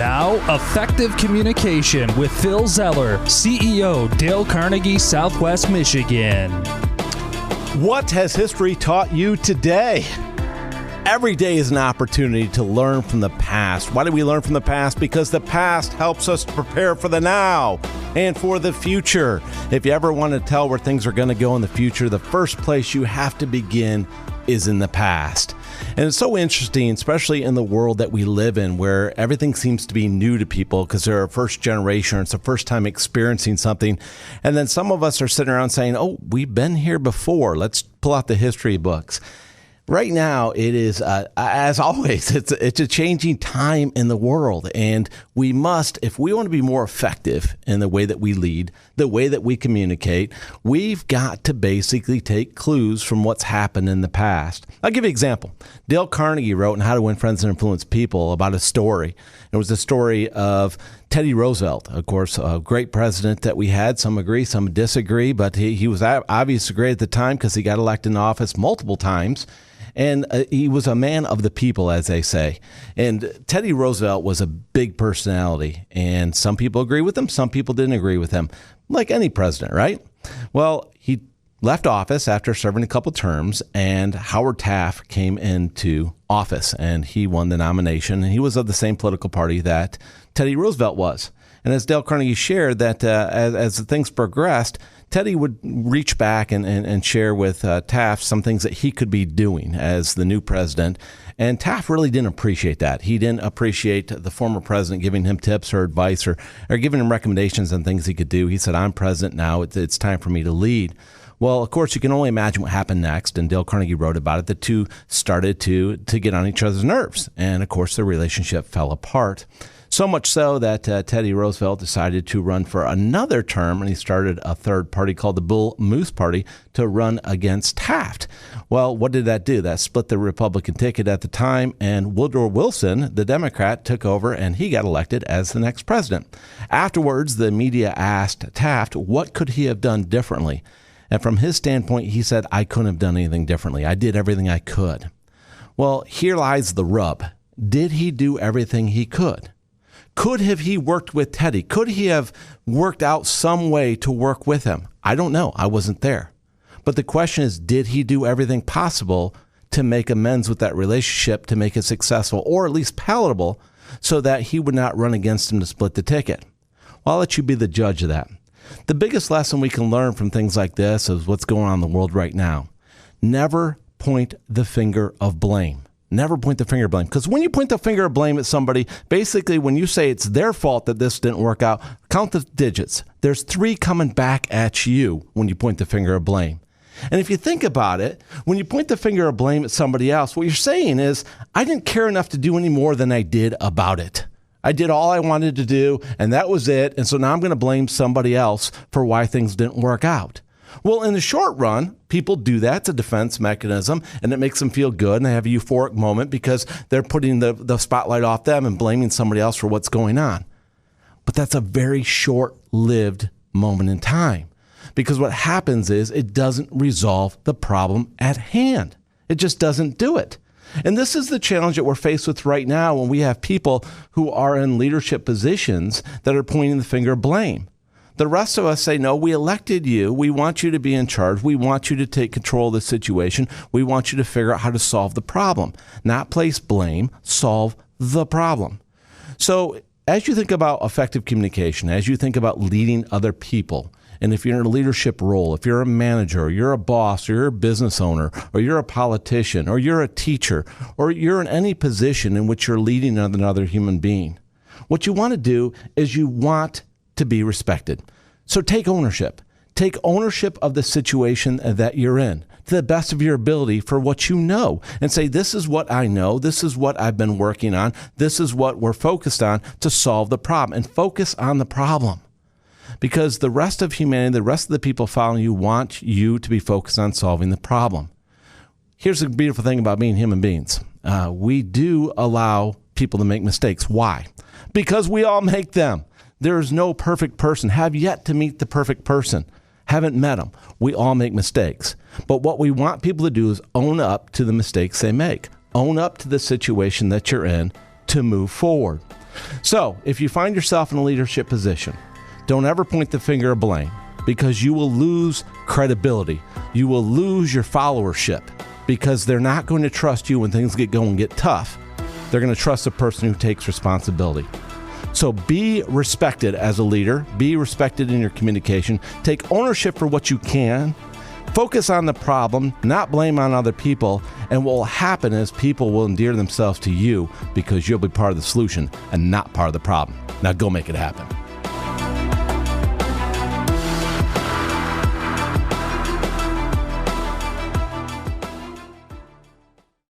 Now, Effective Communication with Phil Zeller, CEO, Dale Carnegie, Southwest Michigan. What has history taught you today? Every day is an opportunity to learn from the past. Why do we learn from the past? Because the past helps us prepare for the now and for the future. If you ever want to tell where things are going to go in the future, the first place you have to begin is in the past. And it's so interesting, especially in the world that we live in, where everything seems to be new to people because they're a first generation or it's the first time experiencing something. And then some of us are sitting around saying, oh, we've been here before. Let's pull out the history books. Right now, it is, as always, it's a changing time in the world, and we must, if we want to be more effective in the way that we lead, the way that we communicate, we've got to basically take clues from what's happened in the past. I'll give you an example. Dale Carnegie wrote in How to Win Friends and Influence People about a story. It was the story of Teddy Roosevelt, of course, a great president that we had. Some agree, some disagree, but he was obviously great at the time because he got elected in office multiple times. And he was a man of the people, as they say. And Teddy Roosevelt was a big personality. And some people agree with him. Some people didn't agree with him, like any president, right? Well, he left office after serving a couple terms, and Howard Taft came into office, and he won the nomination. And he was of the same political party that Teddy Roosevelt was. And as Dale Carnegie shared, that as things progressed, Teddy would reach back and share with Taft some things that he could be doing as the new president. And Taft really didn't appreciate that. He didn't appreciate the former president giving him tips or advice or giving him recommendations on things he could do. He said, I'm president now. It's time for me to lead. Well, of course, you can only imagine what happened next, and Dale Carnegie wrote about it. The two started to get on each other's nerves, and of course, their relationship fell apart. So much so that Teddy Roosevelt decided to run for another term, and he started a third party called the Bull Moose Party to run against Taft. Well, what did that do? That split the Republican ticket at the time, and Woodrow Wilson, the Democrat, took over, and he got elected as the next president. Afterwards, the media asked Taft, what could he have done differently? And from his standpoint, he said, I couldn't have done anything differently. I did everything I could. Well, here lies the rub. Did he do everything he could? Could have he worked with Teddy? Could he have worked out some way to work with him? I don't know. I wasn't there. But the question is, did he do everything possible to make amends with that relationship, to make it successful, or at least palatable, so that he would not run against him to split the ticket? Well, I'll let you be the judge of that. The biggest lesson we can learn from things like this is what's going on in the world right now. Never point the finger of blame. Never point the finger of blame. Because when you point the finger of blame at somebody, basically when you say it's their fault that this didn't work out, count the digits. There's 3 coming back at you when you point the finger of blame. And if you think about it, when you point the finger of blame at somebody else, what you're saying is, I didn't care enough to do any more than I did about it. I did all I wanted to do, and that was it. And so now I'm going to blame somebody else for why things didn't work out. Well, in the short run, people do that. It's a defense mechanism, and it makes them feel good, and they have a euphoric moment because they're putting the spotlight off them and blaming somebody else for what's going on. But that's a very short-lived moment in time, because what happens is it doesn't resolve the problem at hand. It just doesn't do it. And this is the challenge that we're faced with right now when we have people who are in leadership positions that are pointing the finger of blame. The rest of us say, no, we elected you. We want you to be in charge. We want you to take control of the situation. We want you to figure out how to solve the problem. Not place blame, solve the problem. So as you think about effective communication, as you think about leading other people, and if you're in a leadership role, if you're a manager, or you're a boss, or you're a business owner, or you're a politician, or you're a teacher, or you're in any position in which you're leading another human being, what you want to do is you want to be respected. So take ownership. Take ownership of the situation that you're in to the best of your ability for what you know, and say, this is what I know. This is what I've been working on. This is what we're focused on to solve the problem, and focus on the problem. Because the rest of humanity, the rest of the people following you want you to be focused on solving the problem. Here's the beautiful thing about being human beings. We do allow people to make mistakes. Why? Because we all make them. There is no perfect person. Have yet to meet the perfect person. Haven't met them. We all make mistakes. But what we want people to do is own up to the mistakes they make. Own up to the situation that you're in to move forward. So, if you find yourself in a leadership position, don't ever point the finger of blame, because you will lose credibility. You will lose your followership, because they're not going to trust you when things get going, get tough. They're going to trust the person who takes responsibility. So be respected as a leader. Be respected in your communication. Take ownership for what you can. Focus on the problem, not blame on other people. And what will happen is people will endear themselves to you because you'll be part of the solution and not part of the problem. Now go make it happen.